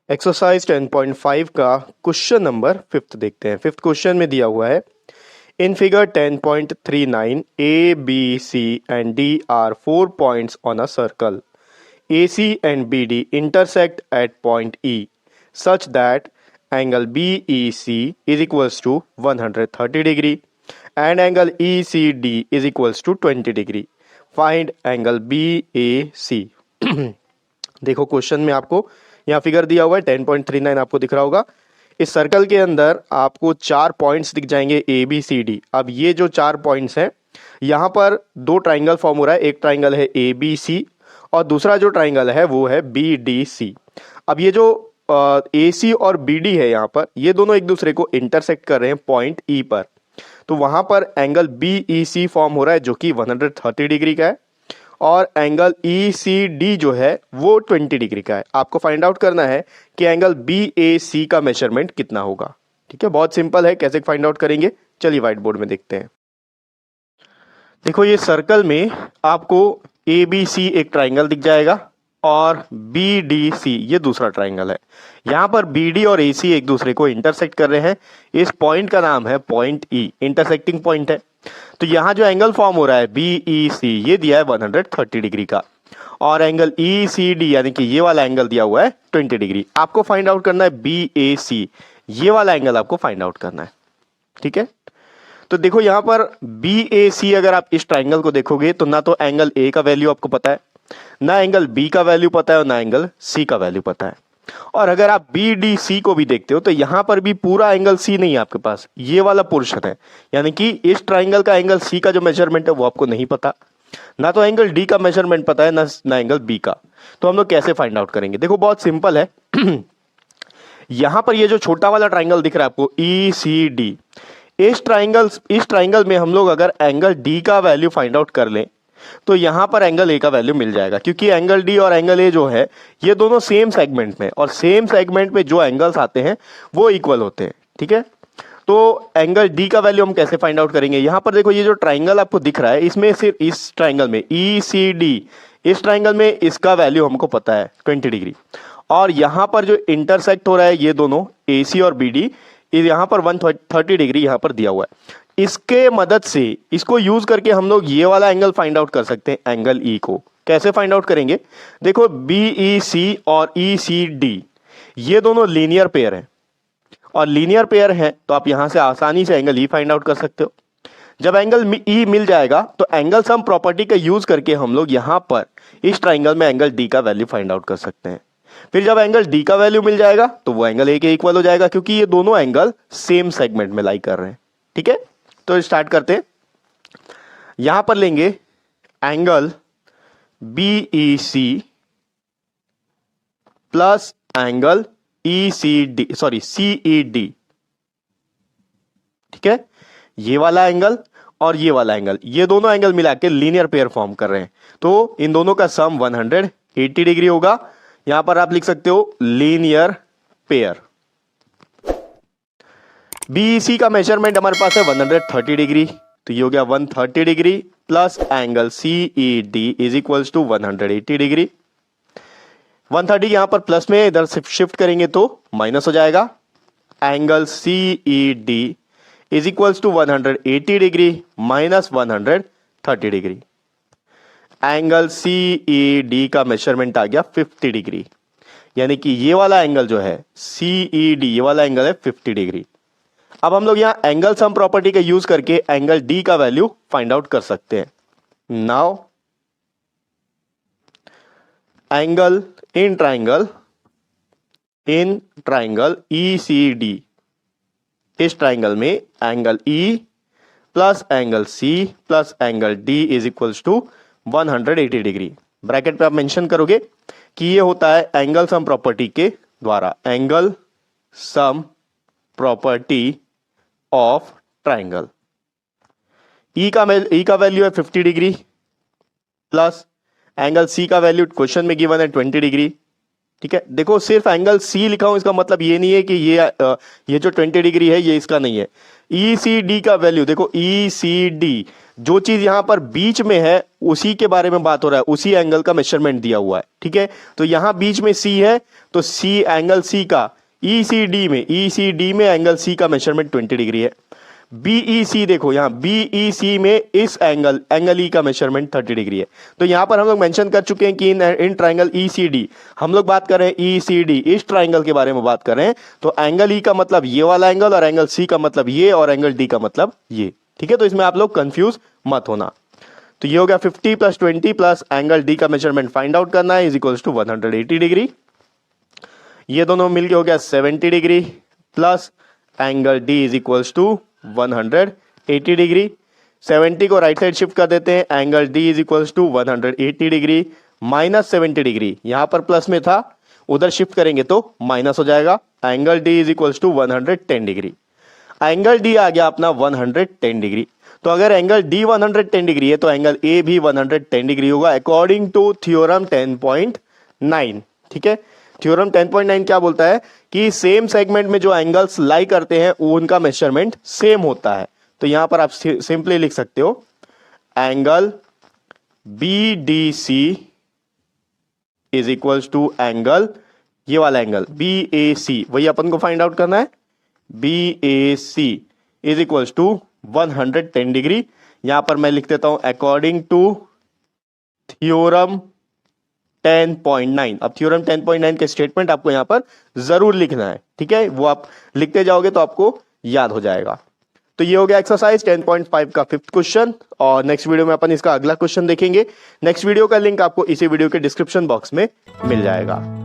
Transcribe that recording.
Exercise 10.5 का question number 5 देखते हैं। 5th क्वेश्चन में दिया हुआ है in figure 10.39 A B C and D are 4 points on a circle A C and B D intersect at point E such that angle B E C is equals to 130 degree and angle E C D is equals to 20 degree. Find angle B A C. देखो question में आपको यहाँ figure दिया हुआ है 10.39 आपको दिख रहा होगा। इस सर्कल के अंदर आपको 4 पॉइंट्स दिख जाएंगे ए बी सी डी। अब ये जो 4 पॉइंट्स हैं यहाँ पर 2 ट्राइंगल फॉर्म हो रहा है। एक ट्राइंगल है ए बी सी और दूसरा जो ट्राइंगल है वो है बी डी सी। अब ये जो ए सी और बी डी है यहाँ पर ये दोनों एक दूसरे को इंटरसेक्ट कर रहे हैं पॉइंट ई पर। तो वहां पर एंगल बी ई सी फॉर्म हो रहा है जो कि 130 डिग्री का है और एंगल ई सी डी जो है वो 20 डिग्री का है। आपको फाइंड आउट करना है कि एंगल बी ए सी का मेजरमेंट कितना होगा। ठीक है, बहुत सिंपल है। कैसे फाइंड आउट करेंगे चलिए व्हाइट बोर्ड में देखते हैं। देखो ये सर्कल में आपको ए बी सी एक ट्राइंगल दिख जाएगा और बी डी सी ये दूसरा ट्राइंगल है। यहाँ पर बी डी और ए सी एक दूसरे को इंटरसेक्ट कर रहे हैं। इस पॉइंट का नाम है पॉइंट ई, इंटरसेक्टिंग पॉइंट है। तो यहाँ जो एंगल फॉर्म हो रहा है बी ई सी ये दिया है 130 डिग्री का और एंगल ई सी डी यानी कि ये वाला एंगल दिया हुआ है 20 डिग्री। आपको फाइंड आउट करना है बी ए सी, ये वाला एंगल आपको फाइंड आउट करना है। ठीक है, तो देखो यहाँ पर बी ए सी अगर आप इस ट्राइंगल को देखोगे तो ना तो एंगल ए का वैल्यू आपको पता है, ना एंगल बी का वैल्यू पता है और ना एंगल सी का वैल्यू पता है। और अगर आप बी डी सी को भी देखते हो तो यहां पर भी पूरा एंगल सी नहीं है आपके पास, ये वाला पोर्शन है। यानी कि इस ट्राइंगल का एंगल सी का जो मेजरमेंट है वो आपको नहीं पता, ना तो एंगल डी का मेजरमेंट पता है ना एंगल बी का। तो हम लोग कैसे फाइंड आउट करेंगे? देखो बहुत सिंपल है। यहां पर ये जो छोटा वाला ट्राइंगल दिख रहा है आपको ई सी डी, इस ट्राइंगल में हम लोग अगर एंगल डी का वैल्यू फाइंड आउट कर लें तो यहां पर एंगल ए का वैल्यू मिल जाएगा, क्योंकि एंगल डी और एंगल ए जो है ये दोनों सेम सेगमेंट में, और सेम सेगमेंट में जो एंगल्स आते हैं वो इक्वल होते हैं। ठीक है, तो एंगल डी का वैल्यू हम कैसे फाइंड आउट करेंगे? यहां पर देखो ये जो ट्राइंगल आपको दिख रहा है इसमें सिर्फ इस ट्राइंगल में ई सी डी, इस ट्राइंगल में इसका वैल्यू हमको पता है 20 डिग्री। और यहां पर जो इंटरसेक्ट हो रहा है ये दोनों ए सी और बी डी, यहां पर 130 डिग्री यहां पर दिया हुआ है। इसके मदद से इसको यूज करके हम लोग ये वाला एंगल फाइंड आउट कर सकते हैं, एंगल ई को। कैसे फाइंड आउट करेंगे? देखो बी ई सी और ई सी डी ये दोनों लीनियर पेयर हैं, और लीनियर पेयर है तो आप यहां से आसानी से एंगल ई फाइंड आउट कर सकते हो। जब एंगल ई मिल जाएगा तो एंगल सम प्रॉपर्टी का यूज करके हम लोग यहां पर इस ट्राइंगल में एंगल डी का वैल्यू फाइंड आउट कर सकते हैं। फिर जब एंगल डी का वैल्यू मिल जाएगा तो वो एंगल ए के इक्वल हो जाएगा, क्योंकि ये दोनों एंगल सेम सेगमेंट में लाई कर रहे हैं। ठीक है, तो स्टार्ट करते हैं। यहां पर लेंगे angle B E C plus angle E C D, sorry C E D. ठीक है, ये वाला एंगल और ये वाला एंगल, ये दोनों एंगल मिला के लीनियर पेयर फॉर्म कर रहे हैं, तो इन दोनों का सम 180 डिग्री होगा। यहां पर आप लिख सकते हो लीनियर पेयर। बीईसी का मेजरमेंट हमारे पास है 130 डिग्री, तो ये हो गया 130 degree plus angle CED is equals to 180 degree. 130 यहां पर प्लस में, इधर शिफ्ट करेंगे तो माइनस हो जाएगा। Angle CED is equals to 180 degree minus 130 degree. Angle CED का मेजरमेंट आ गया 50 डिग्री, यानी कि ये वाला एंगल जो है सीईडी, ये वाला एंगल है 50 डिग्री। अब हम लोग यहां एंगल सम प्रॉपर्टी का यूज करके एंगल डी का वैल्यू फाइंड आउट कर सकते हैं। Now angle in triangle E C D, इस ट्राइंगल में angle E plus angle C plus angle D is equals to 180 degree. Bracket पे आप मेंशन करोगे कि ये होता है एंगल सम प्रॉपर्टी के द्वारा, angle sum property of triangle. E का वैल्यू है 50 डिग्री प्लस एंगल सी का वैल्यू क्वेश्चन में गिवन है 20 डिग्री। ठीक है, देखो सिर्फ एंगल सी लिखा हूं इसका मतलब ये नहीं है कि ये जो 20 डिग्री है ये इसका नहीं है। ECD का वैल्यू देखो, ECD जो चीज यहां पर बीच में है उसी के बारे में बात हो रहा है, उसी एंगल का मेजरमेंट दिया हुआ है। ठीक है, तो यहां बीच में C है तो C एंगल C का ECD में एंगल C का मेजरमेंट 20 डिग्री है। BEC देखो, यहां BEC में इस एंगल E का मेजरमेंट 30 डिग्री है। तो यहां पर हम लोग मेंशन कर चुके हैं कि इन ट्राइंगल ECD हम लोग बात कर रहे हैं, ECD इस ट्राइंगल के बारे में बात कर रहे हैं, तो एंगल E का मतलब ये वाला एंगल और एंगल C का मतलब ये और एंगल D का मतलब ये। ठीक है, तो इसमें आप लोग कंफ्यूज मत होना। तो ये हो गया 50 + 20 प्लस एंगल D का मेजरमेंट फाइंड आउट करना है इज 180 डिग्री। ये दोनों मिलके हो गया 70 degree plus angle D is 180 degree. 70 को राइट साइड शिफ्ट कर देते हैं, angle D is 180 degree minus 70 degree, यहां पर प्लस में था उधर शिफ्ट करेंगे तो माइनस हो जाएगा। Angle D is 110 degree. Angle D आ गया अपना 110 डिग्री। तो अगर एंगल D 110 डिग्री है तो एंगल A भी 110 डिग्री होगा अकॉर्डिंग टू थ्योरम 10.9। ठीक है, थ्योरम 10.9 क्या बोलता है कि सेम सेगमेंट में जो एंगल्स लाई करते हैं उनका मेजरमेंट सेम होता है। तो यहां पर आप सिंपली लिख सकते हो angle BDC is equals to angle, ये वाला एंगल BAC, वही अपन को फाइंड आउट करना है। BAC is equals to 110 degree. यहां पर मैं लिख देता हूं अकॉर्डिंग टू थ्योरम 10.9। अब थ्योरम 10.9 के स्टेटमेंट आपको यहां पर जरूर लिखना है। ठीक है, वो आप लिखते जाओगे तो आपको याद हो जाएगा। तो ये हो गया एक्सरसाइज 10.5 का 5th क्वेश्चन, और नेक्स्ट वीडियो में अपन इसका अगला क्वेश्चन देखेंगे। नेक्स्ट वीडियो का लिंक आपको इसी वीडियो के डिस्क्रिप्शन बॉक्स में मिल जाएगा।